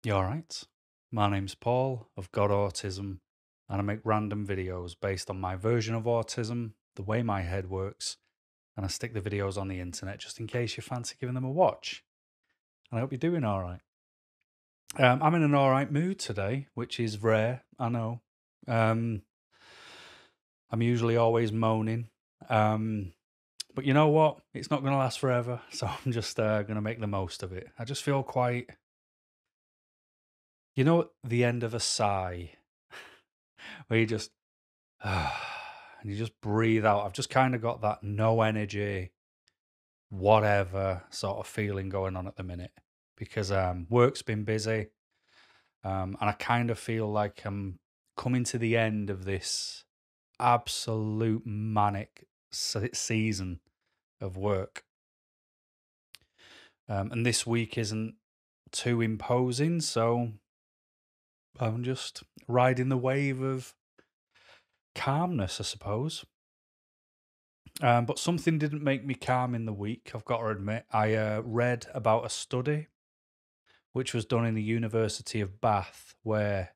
You alright? My name's Paul, I've got autism, and I make random videos based on my version of autism, the way my head works, and I stick the videos on the internet just in case you fancy giving them a watch. And I hope you're doing alright. I'm in an alright mood today, which is rare, I know. Um, I'm usually always moaning. But you know what? It's not going to last forever, so I'm just going to make the most of it. I just feel quite, at the end of a sigh, where you just and you just breathe out. I've just kind of got that no energy, whatever sort of feeling going on at the minute because work's been busy, and I kind of feel like I'm coming to the end of this absolute manic season of work. And this week isn't too imposing, so I'm just riding the wave of calmness, I suppose. But something didn't make me calm in the week, I've got to admit. I read about a study which was done in the University of Bath where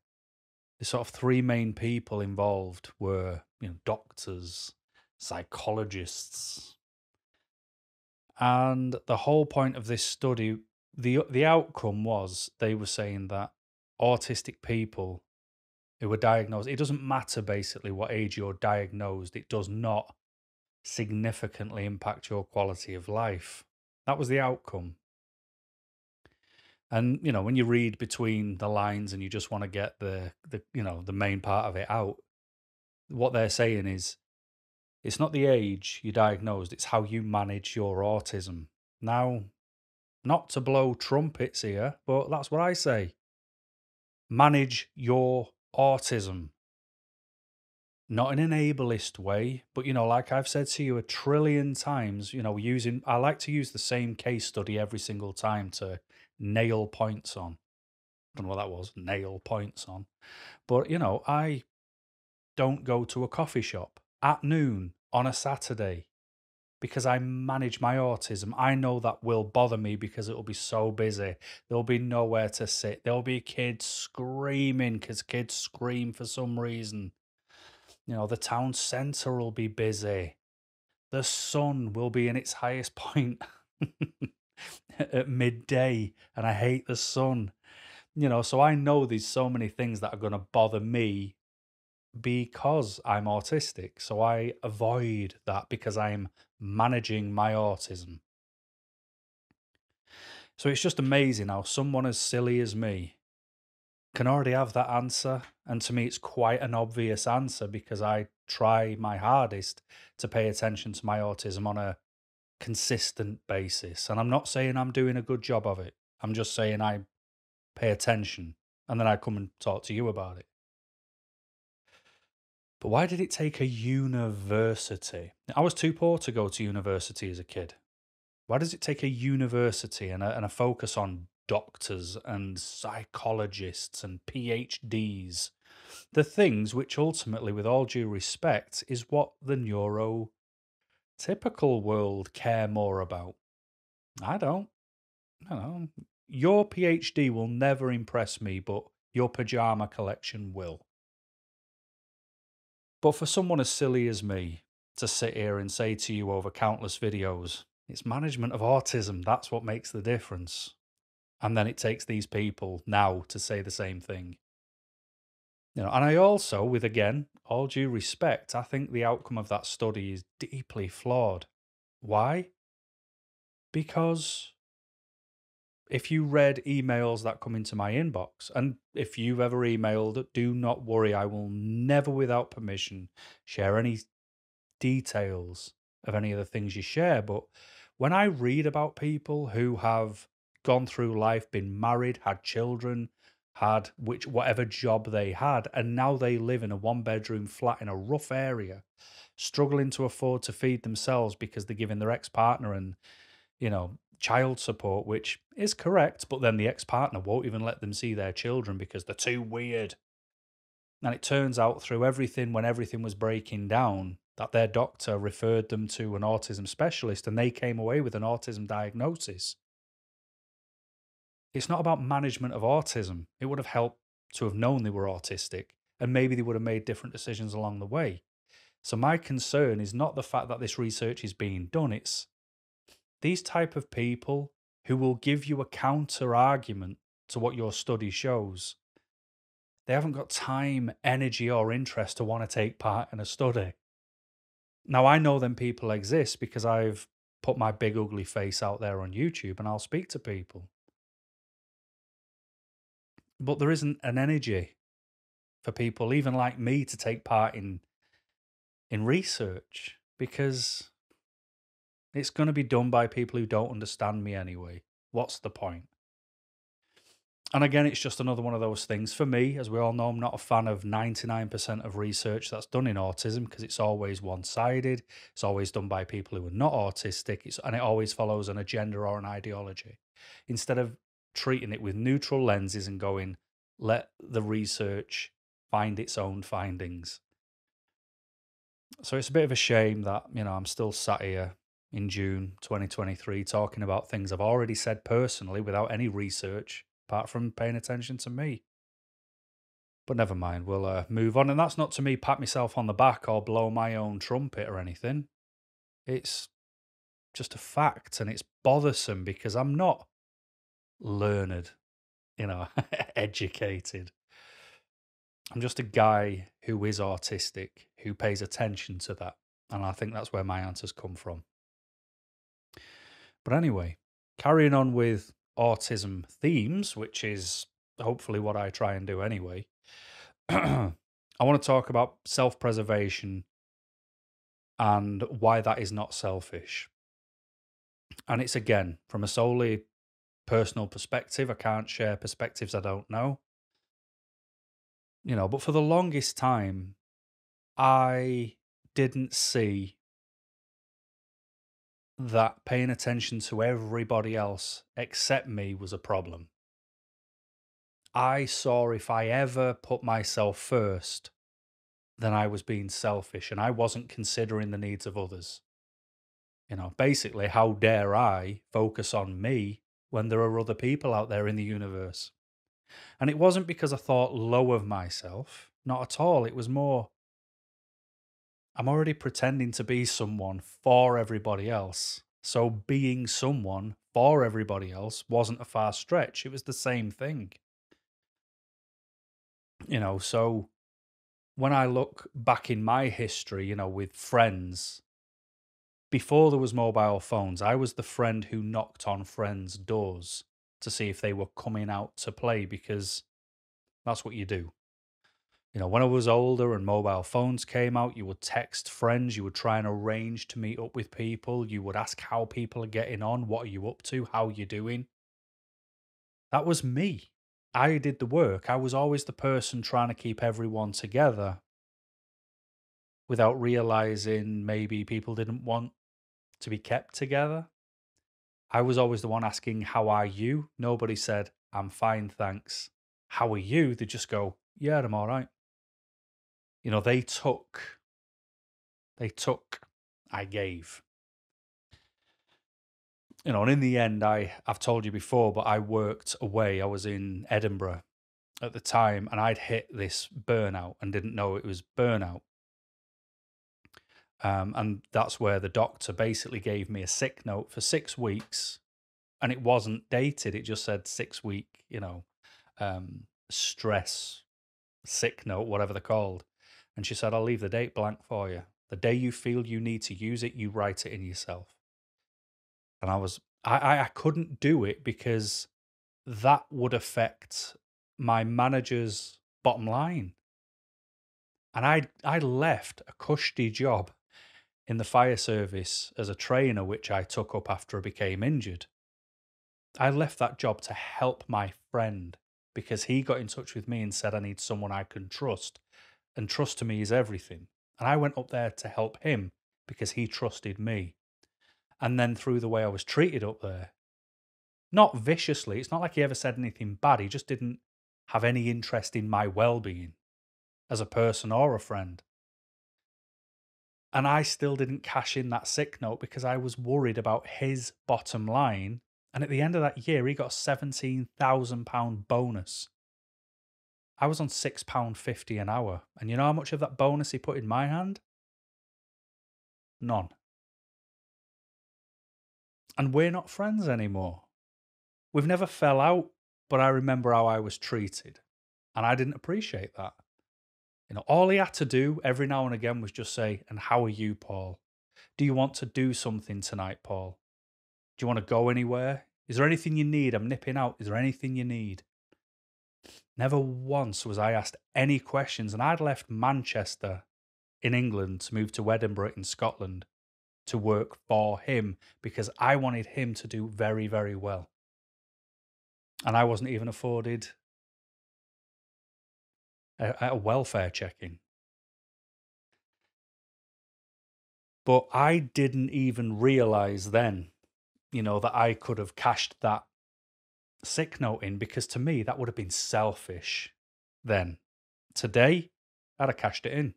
the sort of three main people involved were, doctors, psychologists. And the whole point of this study, the outcome was they were saying that autistic people who were diagnosed, it doesn't matter basically what age you're diagnosed, it does not significantly impact your quality of life. That was the outcome. And when you read between the lines and you just want to get the main part of it out, what they're saying is it's not the age you're diagnosed, it's how you manage your autism. Now, not to blow trumpets here, but that's what I say. Manage your autism. Not in an ableist way, but like I've said to you a trillion times, I like to use the same case study every single time to nail points on. Don't know what that was, nail points on. But I don't go to a coffee shop at noon on a Saturday because I manage my autism. I know that will bother me because it'll be so busy. There'll be nowhere to sit. There'll be kids screaming because kids scream for some reason. The town centre will be busy. The sun will be in its highest point at midday, and I hate the sun. So I know there's so many things that are going to bother me because I'm autistic. So I avoid that because I'm managing my autism. So it's just amazing how someone as silly as me can already have that answer. And to me, it's quite an obvious answer because I try my hardest to pay attention to my autism on a consistent basis. And I'm not saying I'm doing a good job of it. I'm just saying I pay attention and then I come and talk to you about it. But why did it take a university? I was too poor to go to university as a kid. Why does it take a university and a focus on doctors and psychologists and PhDs? The things which ultimately, with all due respect, is what the neurotypical world care more about. I don't. I don't know. Your PhD will never impress me, but your pajama collection will. But for someone as silly as me to sit here and say to you over countless videos, it's management of autism, that's what makes the difference. And then it takes these people now to say the same thing. And I also, with again, all due respect, I think the outcome of that study is deeply flawed. Why? Because if you read emails that come into my inbox, and if you've ever emailed, do not worry, I will never, without permission, share any details of any of the things you share. But when I read about people who have gone through life, been married, had children, had whatever job they had, and now they live in a one-bedroom flat in a rough area, struggling to afford to feed themselves because they're giving their ex-partner and child support, which is correct, but then the ex-partner won't even let them see their children because they're too weird. And it turns out through everything, when everything was breaking down, that their doctor referred them to an autism specialist and they came away with an autism diagnosis. It's not about management of autism. It would have helped to have known they were autistic, and maybe they would have made different decisions along the way. So my concern is not the fact that this research is being done, it's these type of people who will give you a counter argument to what your study shows. They haven't got time, energy, or interest to want to take part in a study. Now, I know them people exist because I've put my big ugly face out there on YouTube and I'll speak to people. But there isn't an energy for people, even like me, to take part in research because it's going to be done by people who don't understand me anyway. What's the point? And again, it's just another one of those things. For me, as we all know, I'm not a fan of 99% of research that's done in autism because it's always one-sided. It's always done by people who are not autistic, and it always follows an agenda or an ideology. Instead of treating it with neutral lenses and going, let the research find its own findings. So it's a bit of a shame that, I'm still sat here in June 2023 talking about things I've already said personally without any research, apart from paying attention to me. But never mind, we'll move on. And that's not to me pat myself on the back or blow my own trumpet or anything. It's just a fact, and it's bothersome because I'm not learned, educated. I'm just a guy who is autistic, who pays attention to that. And I think that's where my answers come from. But anyway, carrying on with autism themes, which is hopefully what I try and do anyway, I want to talk about self-preservation and why that is not selfish. And it's, again, from a solely personal perspective. I can't share perspectives I don't know. But for the longest time, I didn't see that paying attention to everybody else except me was a problem. I saw if I ever put myself first, then I was being selfish and I wasn't considering the needs of others. Basically, how dare I focus on me when there are other people out there in the universe? And it wasn't because I thought low of myself, not at all. It was more, I'm already pretending to be someone for everybody else. So being someone for everybody else wasn't a far stretch. It was the same thing. So when I look back in my history, with friends, before there was mobile phones, I was the friend who knocked on friends' doors to see if they were coming out to play because that's what you do. When I was older and mobile phones came out, you would text friends, you would try and arrange to meet up with people, you would ask how people are getting on, what are you up to, how are you doing? That was me. I did the work. I was always the person trying to keep everyone together without realizing maybe people didn't want to be kept together. I was always the one asking, how are you? Nobody said, I'm fine, thanks. How are you? They just go, yeah, I'm all right. They took, I gave. And in the end, I've told you before, but I worked away. I was in Edinburgh at the time, and I'd hit this burnout and didn't know it was burnout. And that's where the doctor basically gave me a sick note for 6 weeks, and it wasn't dated. It just said 6 week, stress sick note, whatever they're called. And she said, I'll leave the date blank for you. The day you feel you need to use it, you write it in yourself. And I couldn't do it because that would affect my manager's bottom line. And I left a cushy job in the fire service as a trainer, which I took up after I became injured. I left that job to help my friend because he got in touch with me and said, I need someone I can trust. And trust to me is everything. And I went up there to help him because he trusted me. And then through the way I was treated up there, not viciously, it's not like he ever said anything bad. He just didn't have any interest in my well-being as a person or a friend. And I still didn't cash in that sick note because I was worried about his bottom line And at the end of that year, he got a £17,000 bonus. I was on £6.50 an hour. And you know how much of that bonus he put in my hand? None. And we're not friends anymore. We've never fell out, but I remember how I was treated. And I didn't appreciate that. You know, all he had to do every now and again was just say, "And how are you, Paul? Do you want to do something tonight, Paul? Do you want to go anywhere? Is there anything you need? I'm nipping out. Is there anything you need?" Never once was I asked any questions, and I'd left Manchester in England to move to Edinburgh in Scotland to work for him because I wanted him to do very, very well. And I wasn't even afforded a welfare check-in. But I didn't even realize then, you know, that I could have cashed that sick note in, because to me, that would have been selfish then. Today, I'd have cashed it in.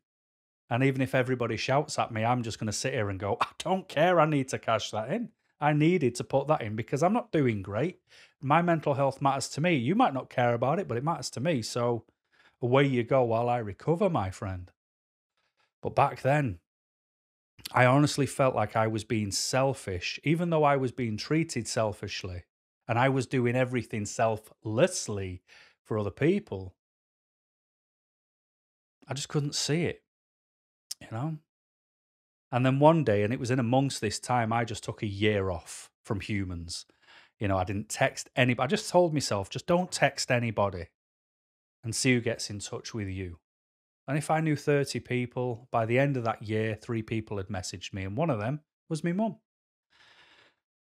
And even if everybody shouts at me, I'm just going to sit here and go, I don't care. I need to cash that in. I needed to put that in because I'm not doing great. My mental health matters to me. You might not care about it, but it matters to me. So away you go while I recover, my friend. But back then, I honestly felt like I was being selfish, even though I was being treated selfishly and I was doing everything selflessly for other people. I just couldn't see it, you know? And then one day, and it was in amongst this time, I just took a year off from humans. You know, I didn't text anybody. I just told myself, just don't text anybody and see who gets in touch with you. And if I knew 30 people, by the end of that year, 3 people had messaged me, and one of them was my mum.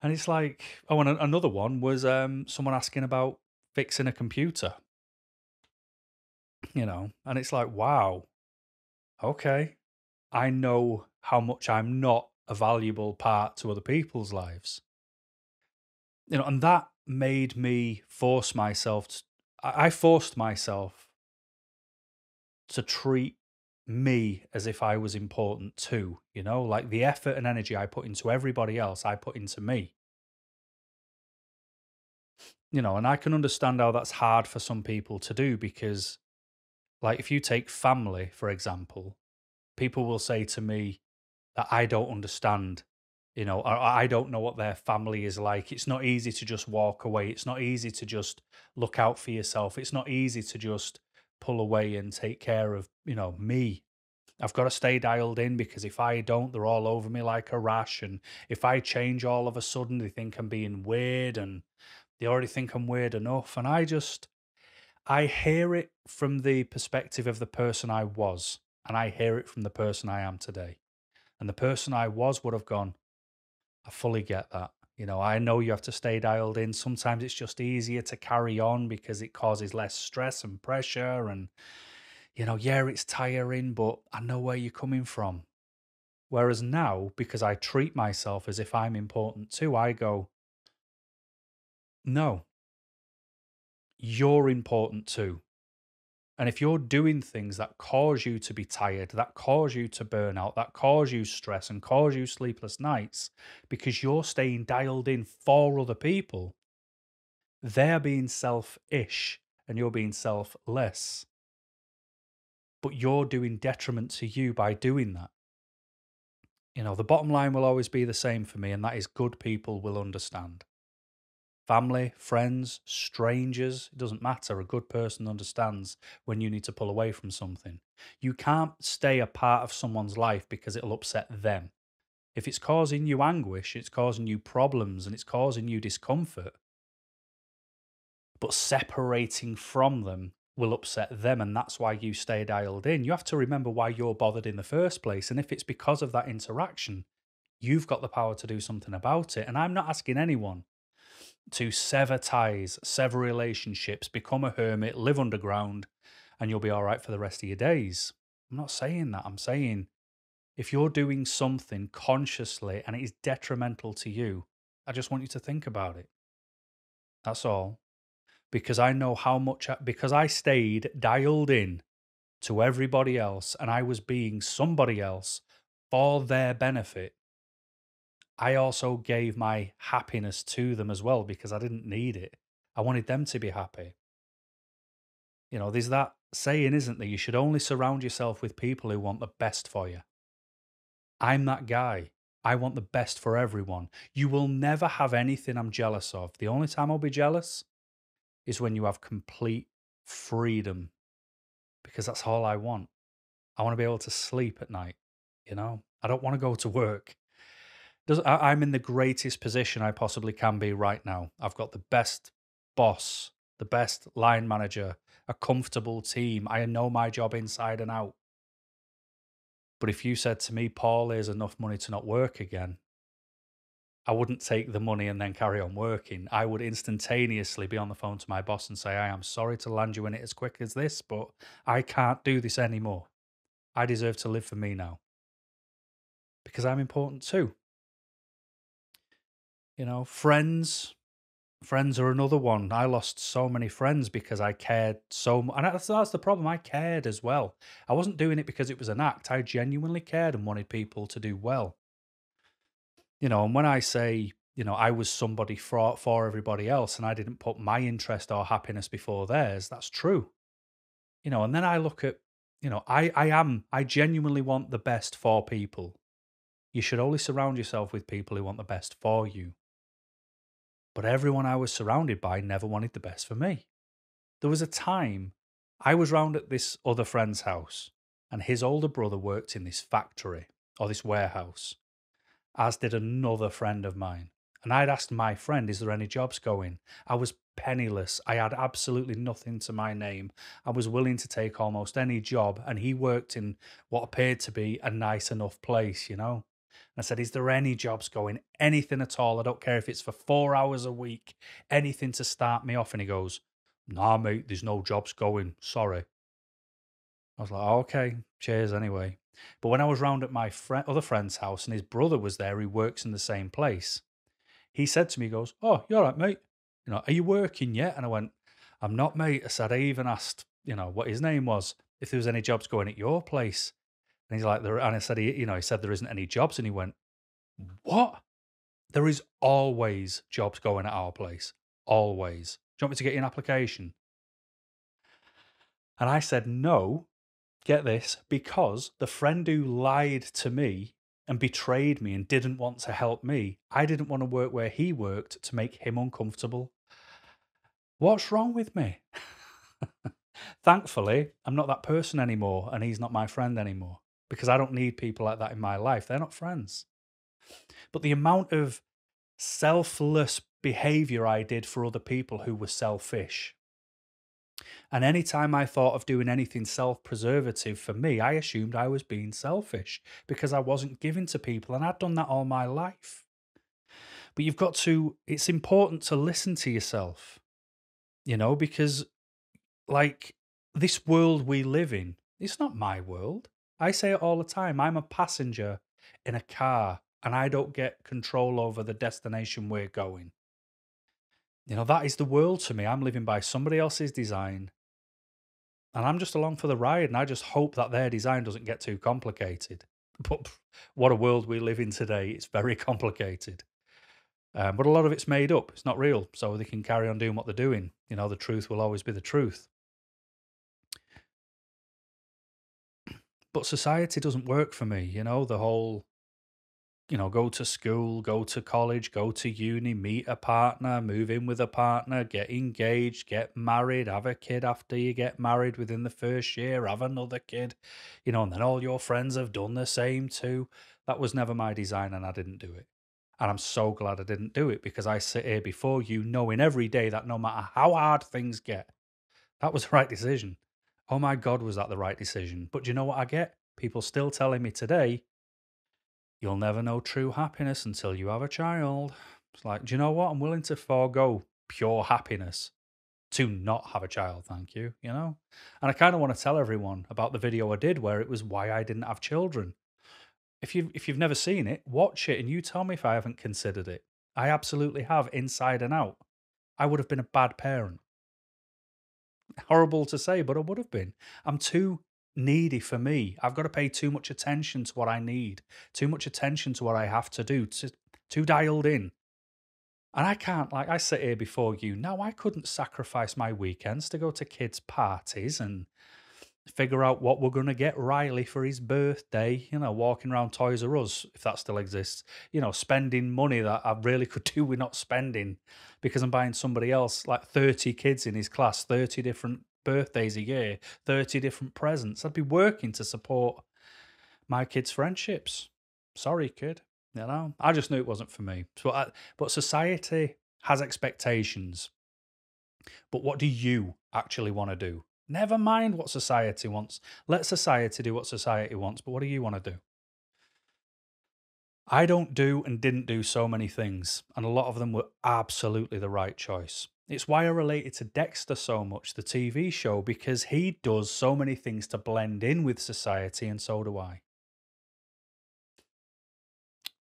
And it's like, oh, and another one was someone asking about fixing a computer, you know, and it's like, wow, okay, I know how much I'm not a valuable part to other people's lives, you know, and that made me force myself. I forced myself to treat me as if I was important too, you know, like the effort and energy I put into everybody else, I put into me. You know, and I can understand how that's hard for some people to do because, like, if you take family, for example, people will say to me that I don't understand, you know, or I don't know what their family is like. It's not easy to just walk away. It's not easy to just look out for yourself. It's not easy to just pull away and take care of, you know, me. I've got to stay dialed in because if I don't, they're all over me like a rash. And if I change all of a sudden, they think I'm being weird and they already think I'm weird enough. And I hear it from the perspective of the person I was, and I hear it from the person I am today. And the person I was would have gone, I fully get that. You know, I know you have to stay dialed in. Sometimes it's just easier to carry on because it causes less stress and pressure. And, you know, yeah, it's tiring, but I know where you're coming from. Whereas now, because I treat myself as if I'm important too, I go, no, you're important too. And if you're doing things that cause you to be tired, that cause you to burn out, that cause you stress and cause you sleepless nights because you're staying dialed in for other people, they're being selfish and you're being selfless. But you're doing detriment to you by doing that. You know, the bottom line will always be the same for me, and that is good people will understand. Family, friends, strangers, it doesn't matter. A good person understands when you need to pull away from something. You can't stay a part of someone's life because it'll upset them. If it's causing you anguish, it's causing you problems and it's causing you discomfort, but separating from them will upset them, and that's why you stay dialed in. You have to remember why you're bothered in the first place, and if it's because of that interaction, you've got the power to do something about it. And I'm not asking anyone to sever ties, sever relationships, become a hermit, live underground, and you'll be all right for the rest of your days. I'm not saying that. I'm saying if you're doing something consciously and it is detrimental to you, I just want you to think about it. That's all. Because I know how much, because I stayed dialed in to everybody else and I was being somebody else for their benefit. I also gave my happiness to them as well because I didn't need it. I wanted them to be happy. You know, there's that saying, isn't there? You should only surround yourself with people who want the best for you. I'm that guy. I want the best for everyone. You will never have anything I'm jealous of. The only time I'll be jealous is when you have complete freedom, because that's all I want. I want to be able to sleep at night. I don't want to go to work. I'm in the greatest position I possibly can be right now. I've got the best boss, the best line manager, a comfortable team. I know my job inside and out. But if you said to me, Paul, here's enough money to not work again, I wouldn't take the money and then carry on working. I would instantaneously be on the phone to my boss and say, I am sorry to land you in it as quick as this, but I can't do this anymore. I deserve to live for me now. Because I'm important too. Friends are another one. I lost so many friends because I cared so much. And that's the problem. I cared as well. I wasn't doing it because it was an act. I genuinely cared and wanted people to do well. And when I say, I was somebody for everybody else and I didn't put my interest or happiness before theirs, that's true. And then I look at, I genuinely want the best for people. You should only surround yourself with people who want the best for you. But everyone I was surrounded by never wanted the best for me. There was a time I was round at this other friend's house and his older brother worked in this factory or this warehouse, as did another friend of mine. And I'd asked my friend, is there any jobs going? I was penniless. I had absolutely nothing to my name. I was willing to take almost any job, and he worked in what appeared to be a nice enough place, And I said, is there any jobs going? Anything at all? I don't care if it's for 4 hours a week, anything to start me off. And he goes, nah, mate, there's no jobs going. Sorry. I was like, oh, okay, cheers anyway. But when I was round at my other friend's house and his brother was there, he works in the same place. He said to me, he goes, oh, you're right, mate. Are you working yet? And I went, I'm not, mate. I said, I even asked, what his name was, if there was any jobs going at your place. And he's like, and I said, he said there isn't any jobs. And he went, what? There is always jobs going at our place. Always. Do you want me to get you an application? And I said, no, get this, because the friend who lied to me and betrayed me and didn't want to help me, I didn't want to work where he worked to make him uncomfortable. What's wrong with me? Thankfully, I'm not that person anymore and he's not my friend anymore because I don't need people like that in my life. They're not friends. But the amount of selfless behavior I did for other people who were selfish. And anytime I thought of doing anything self-preservative for me, I assumed I was being selfish because I wasn't giving to people, and I'd done that all my life. But it's important to listen to yourself, because this world we live in, it's not my world. I say it all the time. I'm a passenger in a car and I don't get control over the destination we're going. That is the world to me. I'm living by somebody else's design and I'm just along for the ride, and I just hope that their design doesn't get too complicated. But what a world we live in today. It's very complicated. But a lot of it's made up. It's not real. So they can carry on doing what they're doing. The truth will always be the truth. But society doesn't work for me. The whole, go to school, go to college, go to uni, meet a partner, move in with a partner, get engaged, get married, have a kid after you get married within the first year, have another kid, and then all your friends have done the same too. That was never my design and I didn't do it. And I'm so glad I didn't do it because I sit here before you knowing every day that no matter how hard things get, that was the right decision. Oh my God, was that the right decision? But do you know what I get? People still telling me today, you'll never know true happiness until you have a child. It's like, do you know what? I'm willing to forego pure happiness to not have a child, thank you, And I kind of want to tell everyone about the video I did where it was why I didn't have children. If you've never seen it, watch it and you tell me if I haven't considered it. I absolutely have, inside and out. I would have been a bad parent. Horrible to say, but I would have been. I'm too needy for me. I've got to pay too much attention to what I need, too much attention to what I have to do too dialed in. And I can't, like, I sit here before you now, I couldn't sacrifice my weekends to go to kids' parties and figure out what we're going to get Riley for his birthday, walking around Toys R Us, if that still exists, spending money that I really could do with not spending because I'm buying somebody else like 30 kids in his class, 30 different birthdays a year, 30 different presents. I'd be working to support my kids' friendships. Sorry, kid. I just knew it wasn't for me. But society has expectations. But what do you actually want to do? Never mind what society wants. Let society do what society wants. But what do you want to do? I don't do and didn't do so many things, and a lot of them were absolutely the right choice. It's why I related to Dexter so much, the TV show, because he does so many things to blend in with society, and so do I.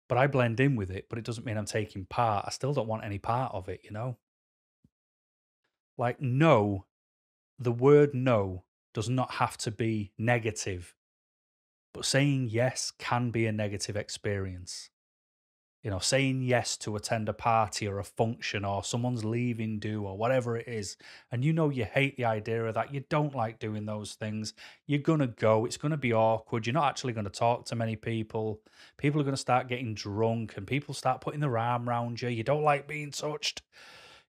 But I blend in with it, but it doesn't mean I'm taking part. I still don't want any part of it, Like, no, the word no does not have to be negative, but saying yes can be a negative experience. Saying yes to attend a party or a function or someone's leaving do or whatever it is, and you hate the idea of that, you don't like doing those things, you're going to go, it's going to be awkward, you're not actually going to talk to many people, people are going to start getting drunk and people start putting their arm around you, you don't like being touched,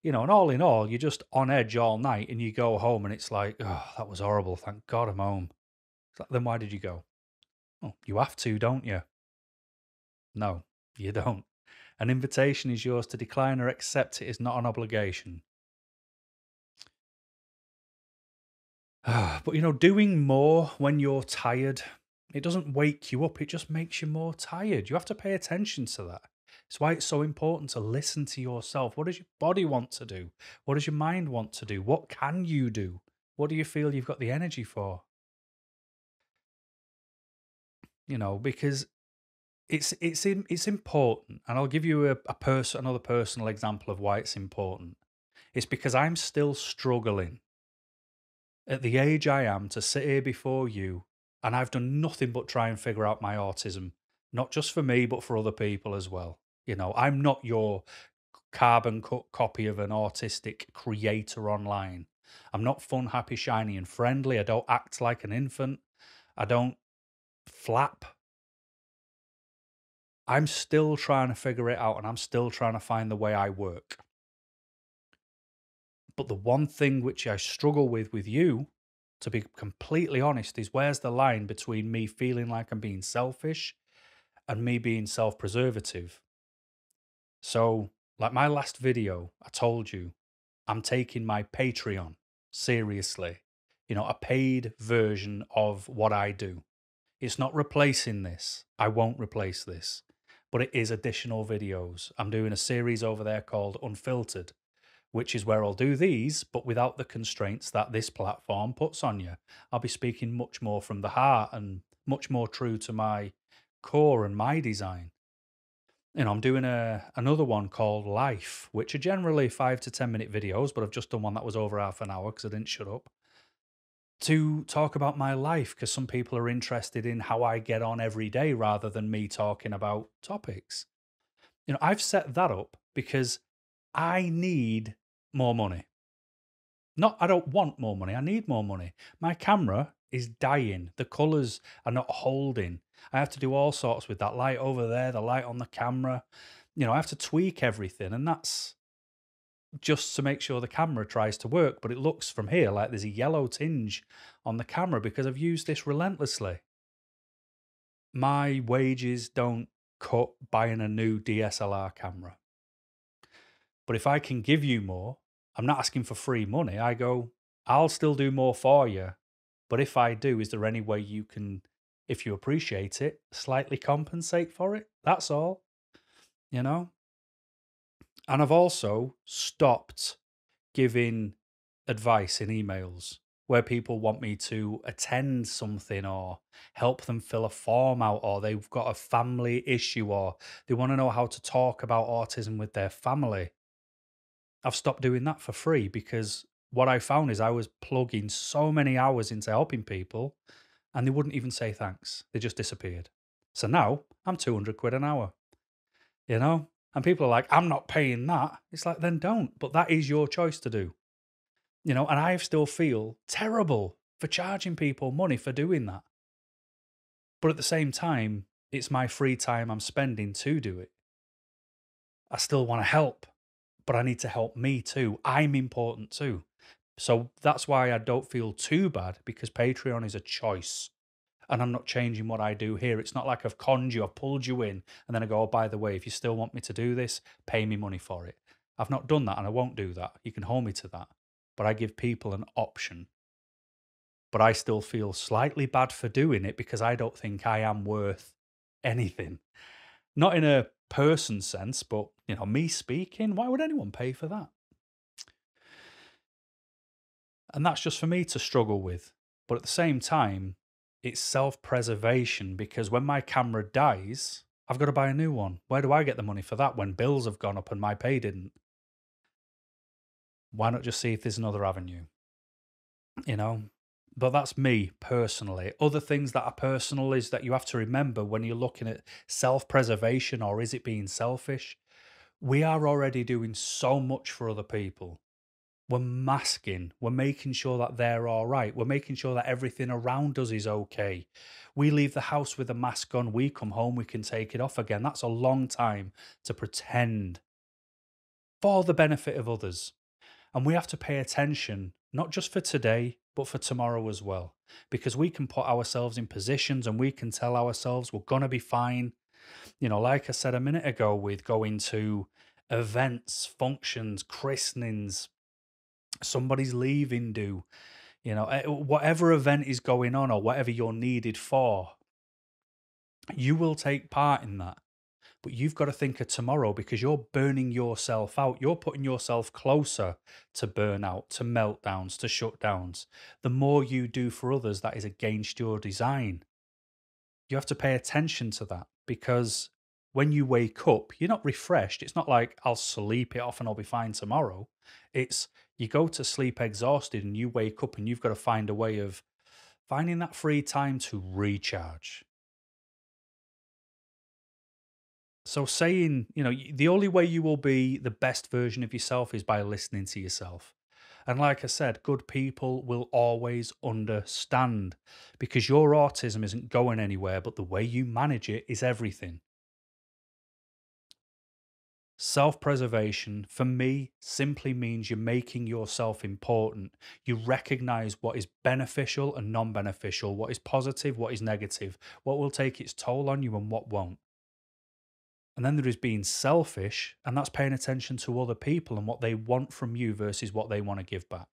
and all in all, you're just on edge all night and you go home and it's like, oh, that was horrible, thank God I'm home. It's like, then why did you go? Oh, you have to, don't you? No, you don't. An invitation is yours to decline or accept. It is not an obligation. But doing more when you're tired, it doesn't wake you up, it just makes you more tired. You have to pay attention to that. It's why it's so important to listen to yourself. What does your body want to do? What does your mind want to do? What can you do? What do you feel you've got the energy for? Because it's important, and I'll give you another personal example of why it's important. It's because I'm still struggling at the age I am to sit here before you, and I've done nothing but try and figure out my autism, not just for me, but for other people as well. I'm not your carbon cut copy of an autistic creator online. I'm not fun, happy, shiny, and friendly. I don't act like an infant. I don't flap. I'm still trying to figure it out, and I'm still trying to find the way I work. But the one thing which I struggle with you, to be completely honest, is where's the line between me feeling like I'm being selfish and me being self-preservative? So, like my last video, I told you, I'm taking my Patreon seriously. A paid version of what I do. It's not replacing this. I won't replace this. But it is additional videos. I'm doing a series over there called Unfiltered, which is where I'll do these, but without the constraints that this platform puts on you. I'll be speaking much more from the heart and much more true to my core and my design. I'm doing another one called Life, which are generally 5 to 10 minute videos, but I've just done one that was over half an hour because I didn't shut up, to talk about my life, because some people are interested in how I get on every day rather than me talking about topics. I've set that up because I need more money. I don't want more money. I need more money. My camera is dying. The colours are not holding. I have to do all sorts with that light over there, the light on the camera. I have to tweak everything, and that's just to make sure the camera tries to work. But it looks from here like there's a yellow tinge on the camera because I've used this relentlessly. My wages don't cut buying a new DSLR camera. But if I can give you more, I'm not asking for free money. I go, I'll still do more for you. But if I do, is there any way you can, if you appreciate it, slightly compensate for it? That's all, And I've also stopped giving advice in emails where people want me to attend something or help them fill a form out, or they've got a family issue, or they want to know how to talk about autism with their family. I've stopped doing that for free because what I found is I was plugging so many hours into helping people and they wouldn't even say thanks. They just disappeared. So now I'm 200 quid an hour, And people are like, I'm not paying that. It's like, then don't. But that is your choice to do. And I still feel terrible for charging people money for doing that. But at the same time, it's my free time I'm spending to do it. I still want to help, but I need to help me too. I'm important too. So that's why I don't feel too bad, because Patreon is a choice. And I'm not changing what I do here. It's not like I've conned you, I've pulled you in, and then I go, oh, by the way, if you still want me to do this, pay me money for it. I've not done that, and I won't do that. You can hold me to that. But I give people an option. But I still feel slightly bad for doing it, because I don't think I am worth anything. Not in a person sense, but, me speaking, why would anyone pay for that? And that's just for me to struggle with. But at the same time, it's self-preservation, because when my camera dies, I've got to buy a new one. Where do I get the money for that when bills have gone up and my pay didn't? Why not just see if there's another avenue? But that's me personally. Other things that are personal is that you have to remember when you're looking at self-preservation, or is it being selfish? We are already doing so much for other people. We're masking. We're making sure that they're all right. We're making sure that everything around us is okay. We leave the house with a mask on. We come home, we can take it off again. That's a long time to pretend for the benefit of others. And we have to pay attention, not just for today, but for tomorrow as well. Because we can put ourselves in positions and we can tell ourselves we're going to be fine. Like I said a minute ago, with going to events, functions, christenings, somebody's leaving do, whatever event is going on or whatever you're needed for, you will take part in that. But you've got to think of tomorrow, because you're burning yourself out. You're putting yourself closer to burnout, to meltdowns, to shutdowns. The more you do for others, that is against your design. You have to pay attention to that, because when you wake up, you're not refreshed. It's not like I'll sleep it off and I'll be fine tomorrow. It's you go to sleep exhausted and you wake up and you've got to find a way of finding that free time to recharge. So saying, the only way you will be the best version of yourself is by listening to yourself. And like I said, good people will always understand, because your autism isn't going anywhere, but the way you manage it is everything. Self-preservation, for me, simply means you're making yourself important. You recognize what is beneficial and non-beneficial, what is positive, what is negative, what will take its toll on you and what won't. And then there is being selfish, and that's paying attention to other people and what they want from you versus what they want to give back.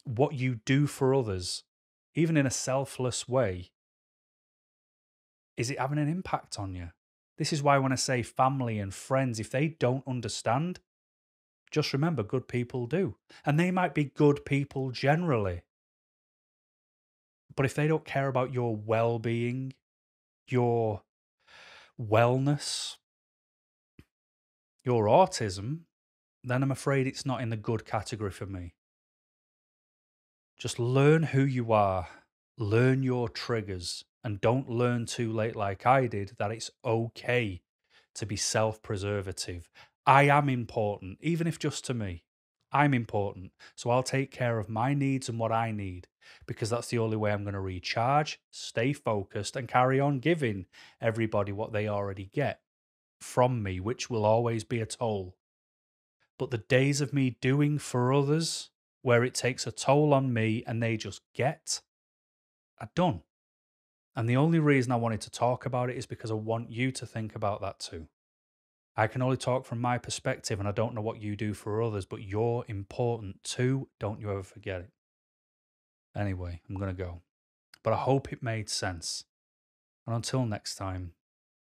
What you do for others, even in a selfless way, is it having an impact on you? This is why when I say family and friends, if they don't understand, just remember good people do. And they might be good people generally. But if they don't care about your well-being, your wellness, your autism, then I'm afraid it's not in the good category for me. Just learn who you are, learn your triggers, and don't learn too late like I did that it's okay to be self-preservative. I am important, even if just to me. I'm important, so I'll take care of my needs and what I need, because that's the only way I'm going to recharge, stay focused, and carry on giving everybody what they already get from me, which will always be a toll. But the days of me doing for others, where it takes a toll on me and they just get, are done. And the only reason I wanted to talk about it is because I want you to think about that too. I can only talk from my perspective, and I don't know what you do for others, but you're important too. Don't you ever forget it. Anyway, I'm going to go. But I hope it made sense. And until next time,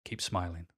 keep smiling.